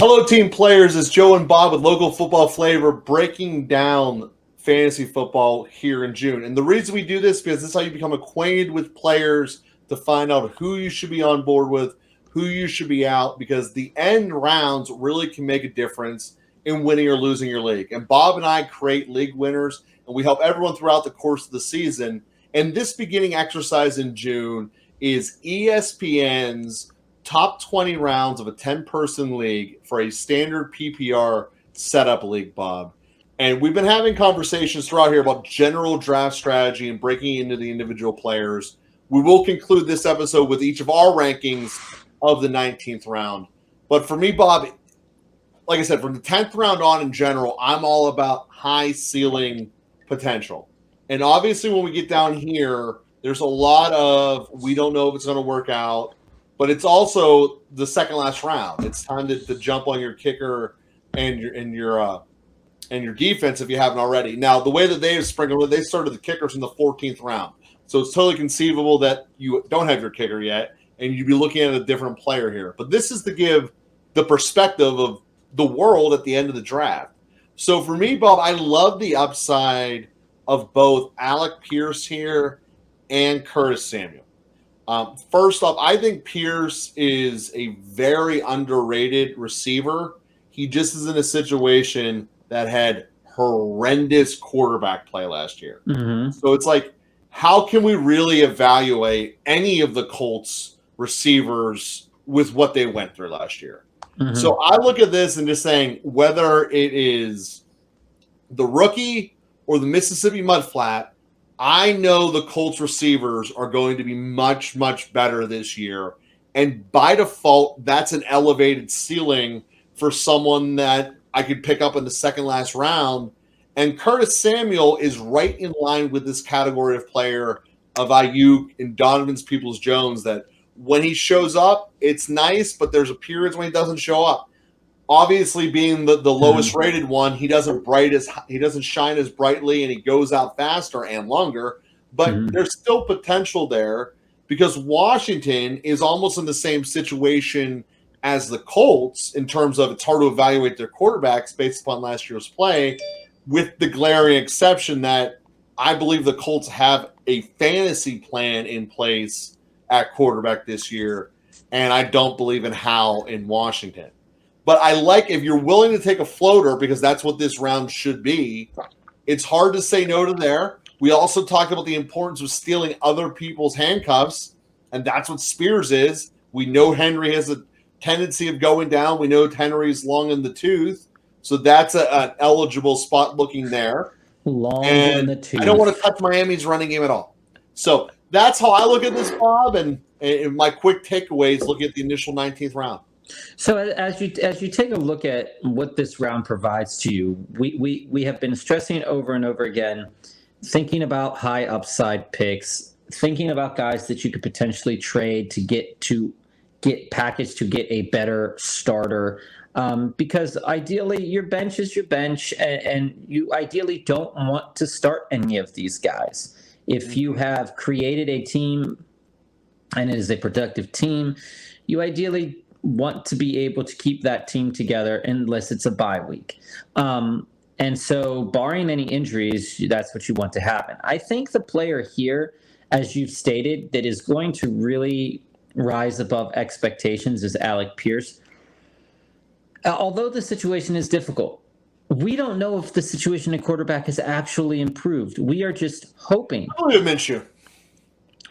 Hello, team players. It's Joe and Bob with Local Football Flavor breaking down fantasy football here in June. And the reason we do this is because this is how you become acquainted with players to find out who you should be on board with, who you should be out, because the end rounds really can make a difference in winning or losing your league. And Bob and I create league winners, and we help everyone throughout the course of the season. And this beginning exercise in June is ESPN's top 20 rounds of a 10-person league for a standard PPR setup league, Bob. And we've been having conversations throughout here about general draft strategy and breaking into the individual players. We will conclude this episode with each of our rankings of the 19th round. But for me, Bob, like I said, from the 10th round on in general, I'm all about high ceiling potential. And obviously when we get down here, there's a lot of we don't know if it's going to work out. But it's also the second last round. It's time to jump on your kicker and your defense if you haven't already. Now, the way that they have sprinkled it, they started the kickers in the 14th round. So it's totally conceivable that you don't have your kicker yet, and you'd be looking at a different player here. But this is to give the perspective of the world at the end of the draft. So for me, Bob, I love the upside of both Alec Pierce here and Curtis Samuel. First off, I think Pierce is a very underrated receiver. He just is in a situation that had horrendous quarterback play last year. Mm-hmm. So it's like, how can we really evaluate any of the Colts receivers with what they went through last year? Mm-hmm. So I look at this and just saying whether it is the rookie or the Mississippi Mudflat, I know the Colts receivers are going to be much, much better this year. And by default, that's an elevated ceiling for someone that I could pick up in the second last round. And Curtis Samuel is right in line with this category of player of Ayuk and Donovan's Peoples-Jones, that when he shows up, it's nice, but there's a periods when he doesn't show up. Obviously, being the lowest rated one, he doesn't shine as brightly, and he goes out faster and longer. But there's still potential there because Washington is almost in the same situation as the Colts in terms of it's hard to evaluate their quarterbacks based upon last year's play, with the glaring exception that I believe the Colts have a fantasy plan in place at quarterback this year, and I don't believe in Howell in Washington. But I like if you're willing to take a floater, because that's what this round should be. It's hard to say no to there. We also talked about the importance of stealing other people's handcuffs, and that's what Spears is. We know Henry has a tendency of going down. We know Henry's long in the tooth, so that's an eligible spot looking there. Long in the tooth. I don't want to touch Miami's running game at all. So that's how I look at this, Bob, and my quick takeaways looking at the initial 19th round. So as you take a look at what this round provides to you, we have been stressing over and over again, thinking about high upside picks, thinking about guys that you could potentially trade to get packaged to get a better starter. Because ideally your bench is your bench, and you ideally don't want to start any of these guys. If you have created a team and it is a productive team, you ideally want to be able to keep that team together unless it's a bye week. And so barring any injuries, that's what you want to happen. I think the player here, as you've stated, that is going to really rise above expectations is Alec Pierce. Although the situation is difficult, we don't know if the situation at quarterback has actually improved. We are just hoping.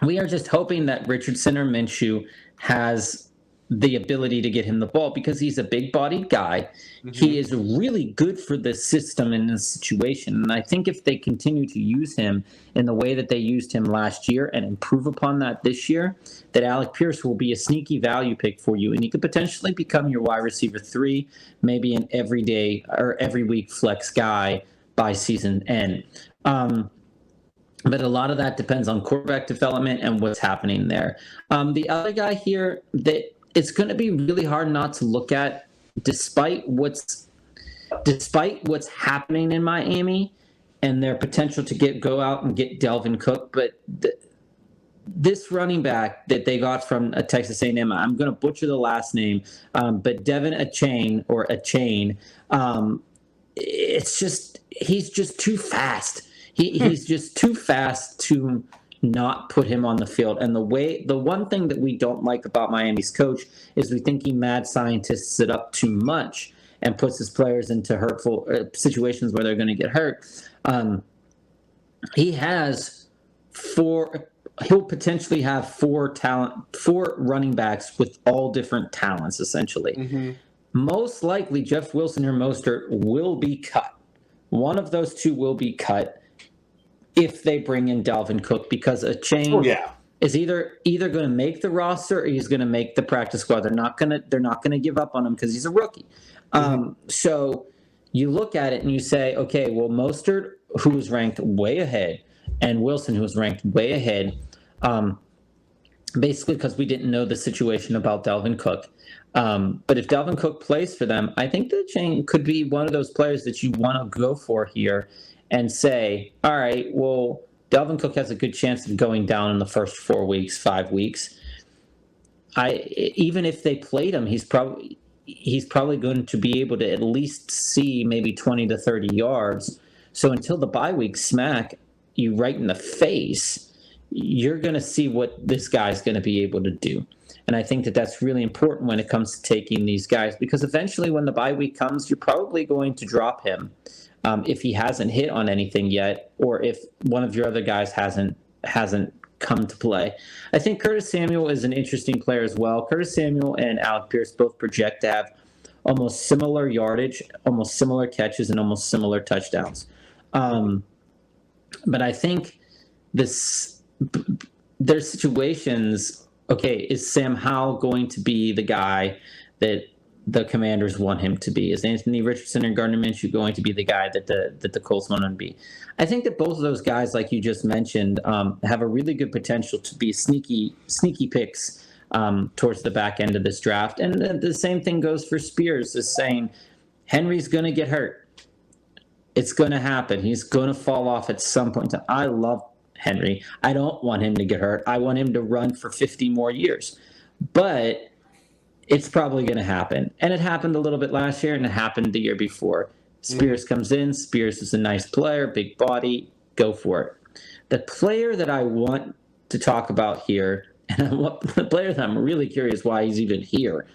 We are just hoping that Richardson or Minshew has the ability to get him the ball, because he's a big-bodied guy. Mm-hmm. He is really good for the system in this situation. And I think if they continue to use him in the way that they used him last year and improve upon that this year, that Alec Pierce will be a sneaky value pick for you. And he could potentially become your wide receiver 3, maybe an everyday or every week flex guy by season end. But a lot of that depends on quarterback development and what's happening there. The other guy here that it's going to be really hard not to look at, despite what's happening in Miami and their potential to go out and get Delvin Cook. But this running back that they got from Texas A&M, I'm going to butcher the last name, but Devin Achane, it's just he's just too fast. He's just too fast to not put him on the field. And the one thing that we don't like about Miami's coach is we think he mad scientists it up too much and puts his players into hurtful situations where they're going to get hurt. He has he'll potentially have four running backs with all different talents, essentially. Mm-hmm. Most likely, Jeff Wilson or Mostert will be cut. One of those two will be cut if they bring in Dalvin Cook, because Achane is either going to make the roster or he's going to make the practice squad. They're not going to give up on him because he's a rookie. So you look at it and you say, okay, well, Mostert, who was ranked way ahead, and Wilson, who was ranked way ahead, basically because we didn't know the situation about Dalvin Cook. But if Dalvin Cook plays for them, I think that Achane could be one of those players that you want to go for here and say, all right, well, Dalvin Cook has a good chance of going down in the first 4 weeks, 5 weeks. Even if they played him, he's probably going to be able to at least see maybe 20 to 30 yards. So until the bye week smack you right in the face, you're going to see what this guy's going to be able to do. And I think that that's really important when it comes to taking these guys, because eventually when the bye week comes, you're probably going to drop him if he hasn't hit on anything yet, or if one of your other guys hasn't come to play. I think Curtis Samuel is an interesting player as well. Curtis Samuel and Alec Pierce both project to have almost similar yardage, almost similar catches, and almost similar touchdowns. But I think there's situations. Okay, is Sam Howell going to be the guy that the Commanders want him to be? Is Anthony Richardson and Gardner Minshew going to be the guy that the Colts want him to be? I think that both of those guys, like you just mentioned, have a really good potential to be sneaky picks towards the back end of this draft. And the same thing goes for Spears, is saying Henry's going to get hurt. It's going to happen. He's going to fall off at some point. I love Henry. I don't want him to get hurt. I want him to run for 50 more years. But it's probably going to happen. And it happened a little bit last year, and it happened the year before. Spears comes in. Spears is a nice player, big body. Go for it. The player that I want to talk about here, and the player that I'm really curious why he's even here,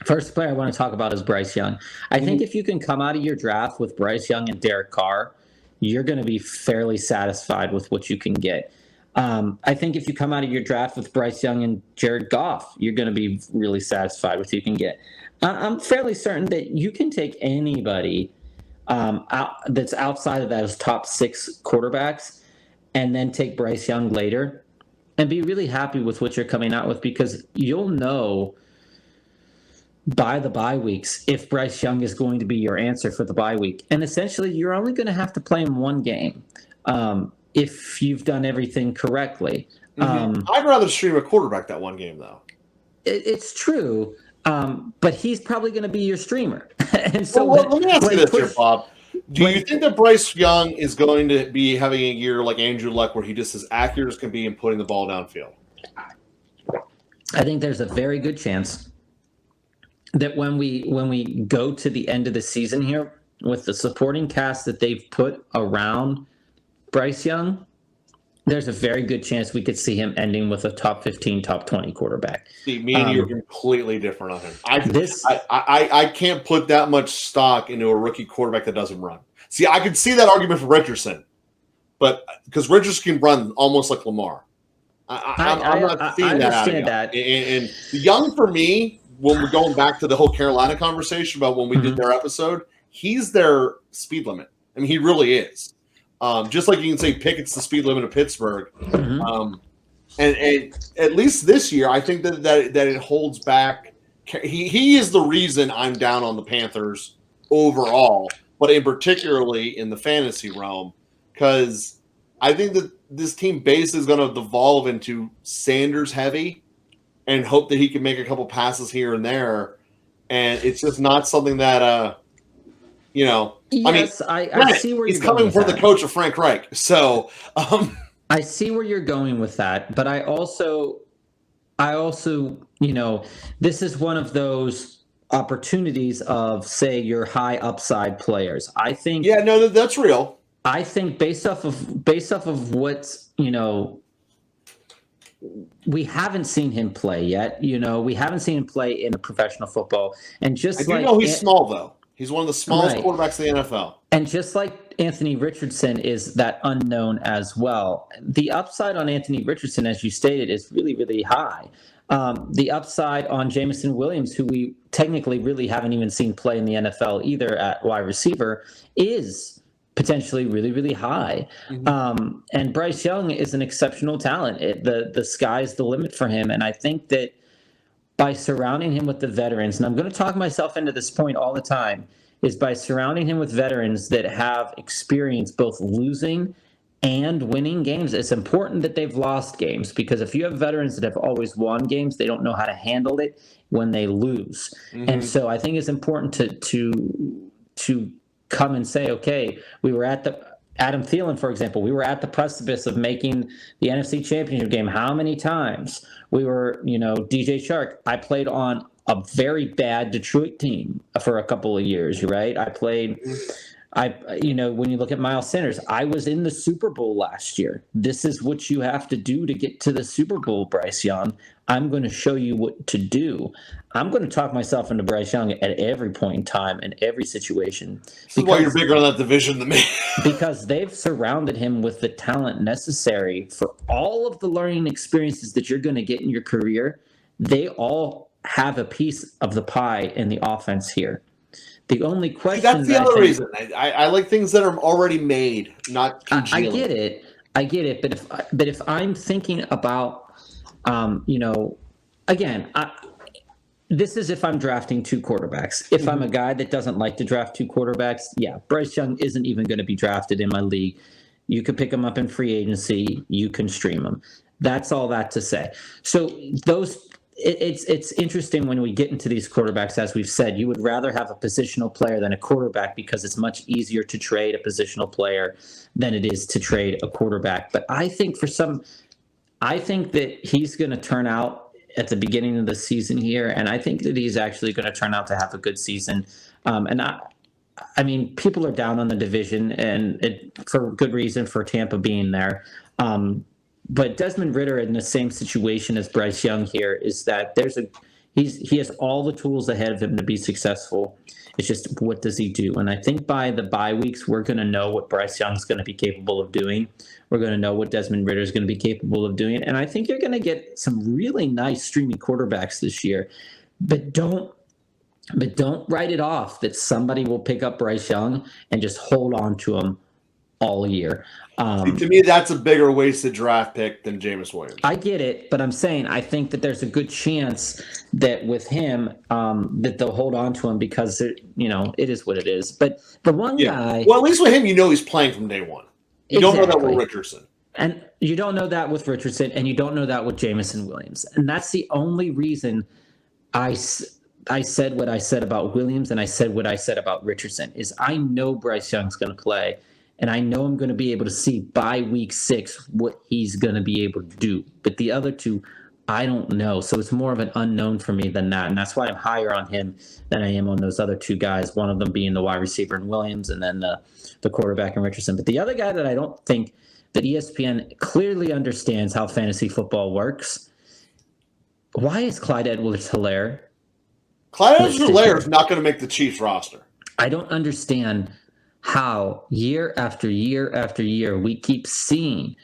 first player I want to talk about is Bryce Young. I think if you can come out of your draft with Bryce Young and Derek Carr, you're going to be fairly satisfied with what you can get. I think if you come out of your draft with Bryce Young and Jared Goff, you're going to be really satisfied with what you can get. I'm fairly certain that you can take anybody that's outside of those top 6 quarterbacks and then take Bryce Young later and be really happy with what you're coming out with, because you'll know by the bye weeks if Bryce Young is going to be your answer for the bye week. And essentially, you're only going to have to play him one game if you've done everything correctly. I'd rather stream a quarterback that one game, though. It's true, but he's probably going to be your streamer. And so let me ask you this here, Bob. Do you think that Bryce Young is going to be having a year like Andrew Luck, where he just as accurate as can be in putting the ball downfield? I think there's a very good chance that when we go to the end of the season here, with the supporting cast that they've put around Bryce Young, there's a very good chance we could see him ending with a top 15, top 20 quarterback. See, me and you are completely different on him. I can't put that much stock into a rookie quarterback that doesn't run. See, I could see that argument for Richardson, but because Richardson can run almost like Lamar. I'm not seeing that out of that. And Young, for me, when we're going back to the whole Carolina conversation about when we did their episode, he's their speed limit. I mean, he really is. Just like you can say Pickett's the speed limit of Pittsburgh. And at least this year, I think that it holds back. He is the reason I'm down on the Panthers overall, but in particularly in the fantasy realm, because I think that this team base is going to devolve into Sanders heavy and hope that he can make a couple passes here and there. And it's just not something that, Yes, I see where he's coming from the coach of Frank Reich. So, I see where you're going with that, but I also, this is one of those opportunities of, say, your high upside players. I think, Yeah, no, that's real. I think based off of what's, we haven't seen him play yet. We haven't seen him play in a professional football, and I just do like know he's small though. He's one of the smallest right. quarterbacks in the NFL. And just like Anthony Richardson is that unknown as well. The upside on Anthony Richardson, as you stated, is really, really high. The upside on Jameson Williams, who we technically really haven't even seen play in the NFL either at wide receiver, is potentially really, really high. And Bryce Young is an exceptional talent. The sky's the limit for him. And I think that by surrounding him with the veterans, and I'm going to talk myself into this point all the time, is by surrounding him with veterans that have experience both losing and winning games. It's important that they've lost games, because if you have veterans that have always won games, they don't know how to handle it when they lose. And so I think it's important to come and say, okay, we were at the Adam Thielen, for example, we were at the precipice of making the NFC Championship game how many times? We were, DJ Shark, I played on a very bad Detroit team for a couple of years, right? When you look at Miles Sanders, I was in the Super Bowl last year. This is what you have to do to get to the Super Bowl, Bryce Young. I'm going to show you what to do. I'm going to talk myself into Bryce Young at every point in time and every situation. This is why you're bigger on that division than me. Because they've surrounded him with the talent necessary for all of the learning experiences that you're going to get in your career. They all have a piece of the pie in the offense here. The only question that's the other reason I like things that are already made, not congealed. I get it. But if I'm thinking about, again, this is if I'm drafting two quarterbacks. If I'm a guy that doesn't like to draft two quarterbacks, yeah, Bryce Young isn't even going to be drafted in my league. You could pick him up in free agency. You can stream him. That's all that to say. So it's interesting when we get into these quarterbacks. As we've said, you would rather have a positional player than a quarterback, because it's much easier to trade a positional player than it is to trade a quarterback. But I think that he's going to turn out at the beginning of the season here, and I think that he's actually going to turn out to have a good season. I mean, people are down on the division, and for good reason, for Tampa being there. But Desmond Ridder, in the same situation as Bryce Young here, is that he has all the tools ahead of him to be successful. It's just, what does he do? And I think by the bye weeks, we're going to know what Bryce Young's going to be capable of doing. We're going to know what Desmond Ridder is going to be capable of doing. And I think you're going to get some really nice streaming quarterbacks this year. But don't write it off that somebody will pick up Bryce Young and just hold on to him all year. To me, that's a bigger wasted draft pick than Jameis Williams. I get it, but I'm saying I think that there's a good chance that with him, that they'll hold on to him, because it is what it is. But the one guy, well, at least with him, he's playing from day one. You don't know that with Richardson, and you don't know that with Richardson, and you don't know that with Jameson Williams, and that's the only reason I said what I said about Williams, and I said what I said about Richardson. Is I know Bryce Young's going to play. And I know I'm going to be able to see by week 6 what he's going to be able to do. But the other two, I don't know. So it's more of an unknown for me than that. And that's why I'm higher on him than I am on those other two guys, one of them being the wide receiver in Williams, and then the quarterback in Richardson. But the other guy that I don't think that ESPN clearly understands how fantasy football works, why is Clyde Edwards-Helaire? Clyde Edwards-Helaire is not going to make the Chiefs roster. I don't understand how year after year after year we keep seeing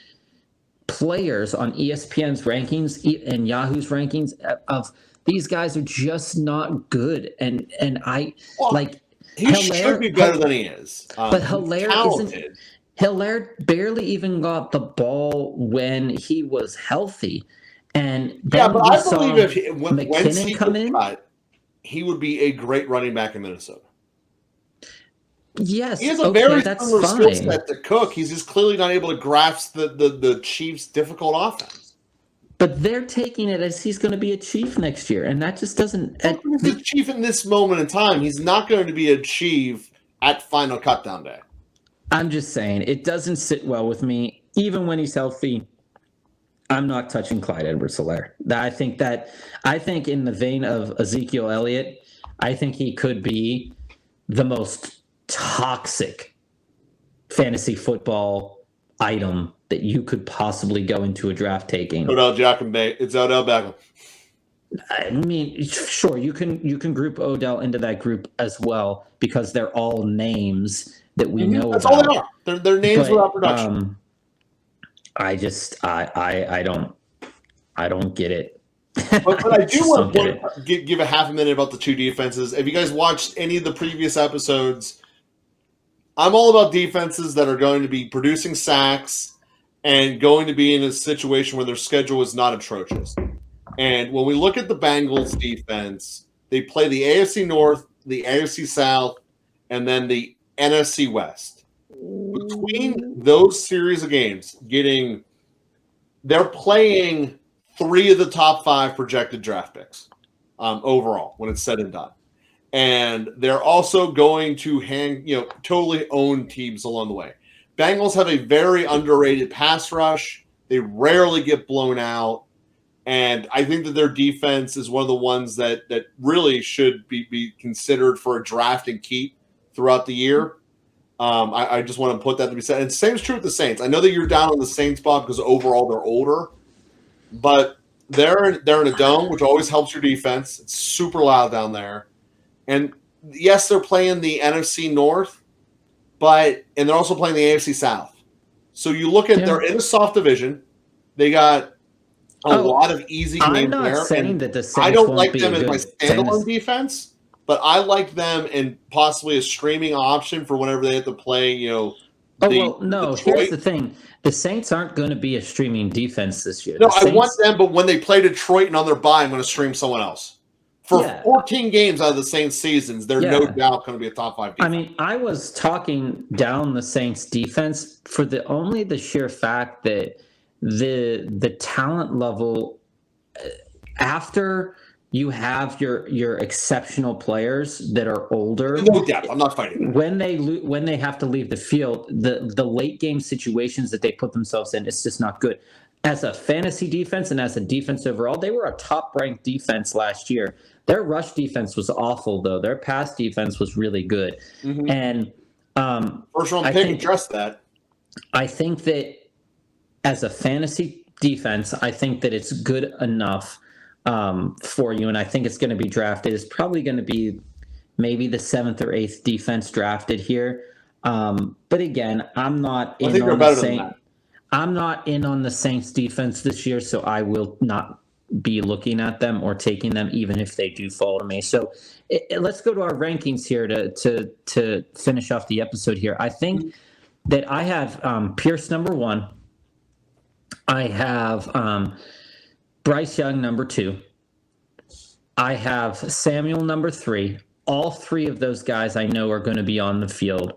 players on ESPN's rankings and Yahoo's rankings of these guys are just not good. And he should be better than he is. But Helaire barely even got the ball when he was healthy. And then but I believe when McKinnon he come in, cut, he would be a great running back in Minnesota. Yes, he has a very similar skill set to Cook. He's just clearly not able to grasp the Chiefs' difficult offense. But they're taking it as he's going to be a Chief next year, and that just doesn't. He's a Chief in this moment in time. He's not going to be a Chief at final cutdown day. I'm just saying it doesn't sit well with me. even when he's healthy, I'm not touching Clyde Edwards-Helaire. I think in the vein of Ezekiel Elliott, I think he could be the most toxic fantasy football item that you could possibly go into a draft taking. Odell It's Odell Beckham. I mean, sure, you can group Odell into that group as well because they're all names that we know That's about. all they are. They're names without production. I don't get it. But I do want to give a half a minute about the two defenses. If you guys watched any of the previous episodes, I'm all about defenses that are going to be producing sacks and going to be in a situation where their schedule is not atrocious. And when we look at the Bengals defense, they play the AFC North, the AFC South, and then the NFC West. Between those series of games, they're playing 3 of the top 5 projected draft picks overall when it's said and done. And they're also going to totally own teams along the way. Bengals have a very underrated pass rush. They rarely get blown out. And I think that their defense is one of the ones that really should be considered for a draft and keep throughout the year. I just want to put that to be said. And same is true with the Saints. I know that you're down on the Saints, Bob, because overall they're older. But they're in a dome, which always helps your defense. It's super loud down there. And yes, they're playing the NFC North, and they're also playing the AFC South. So you look at they're in a soft division. They got a lot of easy games there. I'm not saying that the Saints I don't like them as my standalone defense, but I like them in possibly a streaming option for whenever they have to play, no. Detroit. Here's the thing. The Saints aren't going to be a streaming defense this year. No, I want them, but when they play Detroit and on their bye, I'm going to stream someone else. For 14 games out of the Saints seasons, they're no doubt going to be a top 5 defense. I mean, I was talking down the Saints defense for the sheer fact that the talent level after you have your exceptional players that are older. No doubt, I'm not fighting. When they have to leave the field, the late game situations that they put themselves in, it's just not good. As a fantasy defense and as a defense overall, they were a top ranked defense last year. Their rush defense was awful, though. Their pass defense was really good. Mm-hmm. And first round pick addressed that. I think that as a fantasy defense, I think that it's good enough for you, and I think it's going to be drafted. It's probably going to be maybe the 7th or 8th defense drafted here. But again, I'm not in on the Saints. I'm not in on the Saints defense this year, so I will not be looking at them or taking them, even if they do fall to me. So let's go to our rankings here to finish off the episode here. I think that I have Pierce number 1. I have Bryce Young number 2. I have Samuel number 3. All 3 of those guys I know are going to be on the field.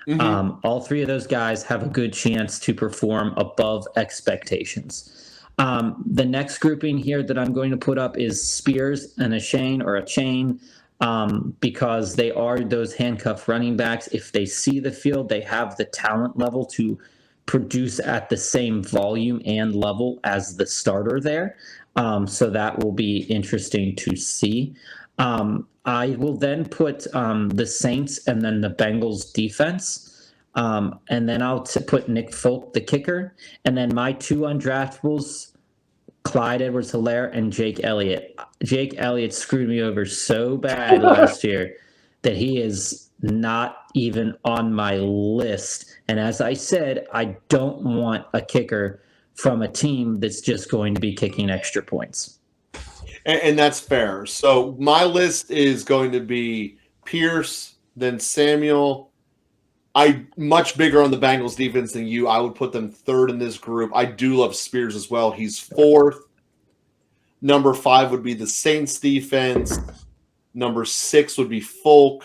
Mm-hmm. All 3 of those guys have a good chance to perform above expectations. The next grouping here that I'm going to put up is Spears and a chain, because they are those handcuff running backs. If they see the field, they have the talent level to produce at the same volume and level as the starter there. So that will be interesting to see. I will then put the Saints and then the Bengals defense. And then I'll put Nick Folk, the kicker. And then my 2 undraftables, Clyde Edwards-Helaire and Jake Elliott. Jake Elliott screwed me over so bad last year that he is not even on my list. And as I said, I don't want a kicker from a team that's just going to be kicking extra points. And that's fair. So my list is going to be Pierce, then Samuel. I much bigger on the Bengals defense than you. I would put them 3rd in this group. I do love Spears as well. He's 4th. Number 5 would be the Saints defense. Number 6 would be Folk.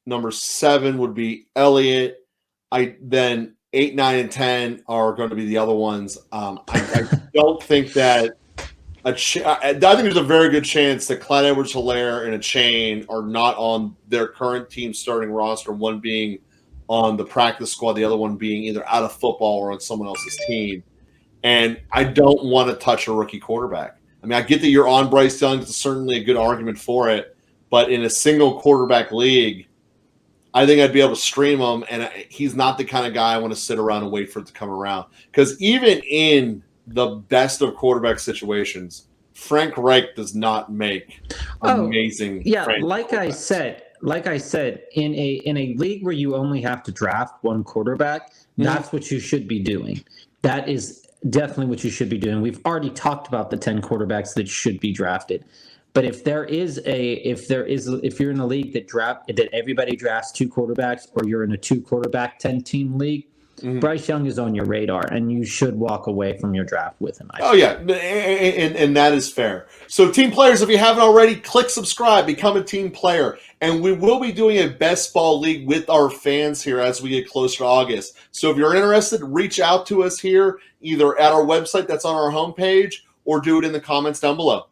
Number 7 would be Elliott. Then 8, 9, and 10 are going to be the other ones. I don't think that I think there's a very good chance that Clyde Edwards-Helaire and a chain are not on their current team starting roster, one being on the practice squad, the other one being either out of football or on someone else's team. And I don't want to touch a rookie quarterback. I mean, I get that you're on Bryce Young. It's certainly a good argument for it. But in a single quarterback league, I think I'd be able to stream him. And he's not the kind of guy I want to sit around and wait for it to come around. Because even in the best of quarterback situations, Frank Reich does not make amazing. Yeah, like I said, in a league where you only have to draft one quarterback, that's what you should be doing. That is definitely what you should be doing. We've already talked about the 10 quarterbacks that should be drafted. But if you're in a league that everybody drafts 2 quarterbacks, or you're in a 2 quarterback 10-team league, Bryce Young is on your radar, and you should walk away from your draft with him. Yeah, and that is fair. So, team players, if you haven't already, click subscribe, become a team player, and we will be doing a best ball league with our fans here as we get closer to August. So, if you're interested, reach out to us here, either at our website that's on our homepage, or do it in the comments down below.